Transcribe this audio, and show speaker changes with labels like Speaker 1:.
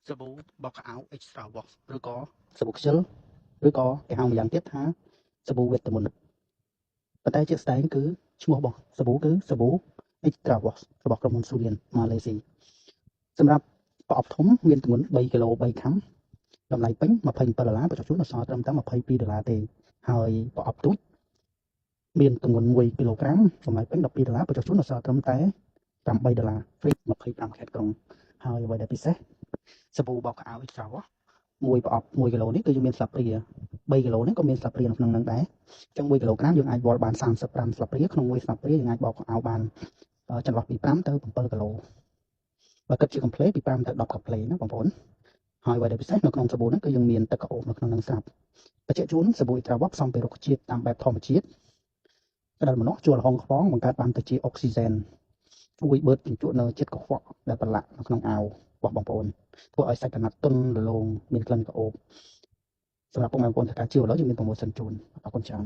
Speaker 1: សាប៊ូបោកខោអាវ Extra Wash ឬក៏សាប៊ូខ្ជិលឬក៏គេហៅម្យ៉ាងទៀតថាសាប៊ូវីតាមីនប៉ុន្តែជាក់ស្ដែងគឺឈ្មោះរបស់សាប៊ូគឺសាប៊ូ Extra Wash របស់ក្រុមហ៊ុនស៊ូលៀនម៉ាឡេស៊ីសម្រាប់ប្រអប់ធំមានទម្ងន់3គីឡូ3ខាំតម្លៃពេញ$27បញ្ចុះជូនដល់សល់ត្រឹមតែ$22ទេហើយប្រអប់ទូចមានទម្ងន់1គីឡូក្រាមតម្លៃពេញ$12បញ្ចុះជូនដល់សល់ត្រឹមតែ$8 ហ្វ្រី25ខែក្រុងហើយអ្វីដែលពិសេសសាប៊ូបោកខោអាវ Extra Wash មួយប្រអប់1គីឡូនេះគឺយើងមានស្លាបព្រា3គីឡូនេះក៏មានស្លាបព្រានៅក្នុងហ្នឹងដែរអញ្ចឹង1គីឡូក្រាមយើងអាចវាល់បាន35ស្លាបព្រាក្នុងមួយស្លាបព្រាយើងអាចបោកខោអាវបានចន្លោះពី5ទៅ7គីឡូបើគិតជា complete ពី5ទៅ10 complete ណាបងប្អូនហើយអ្វីដែលពិសេសនៅក្នុងសាប៊ូហ្នឹងគឺយើងមានទឹកក្រអូបនៅក្នុងហ្នឹងស្រាប់បញ្ជាក់ជូនសាប៊ូ Extra Wash ផ្សំពីរុក្ខជាតិតាមបែបធម្មជាតិក្តៅម្នាស់ជួយលហុងខ្វងបង្កើតបានទៅជាអុកស៊ីហ្សែនជួយបឺតជញ្ជក់នៅចិត្តកខ្វក់ដែលប្រឡាក់នៅក្នុងអាវរបស់បងប្អូនធ្វើឲ្យសាច់ក្រណាត់ទន់រលោងមានក្លិនក្រអូបសម្រាប់ពុកម៉ែបងប្អូនធ្វើការជាឥឡូវយើងមានប្រម៉ូសិនជូនអរគុណច្រើន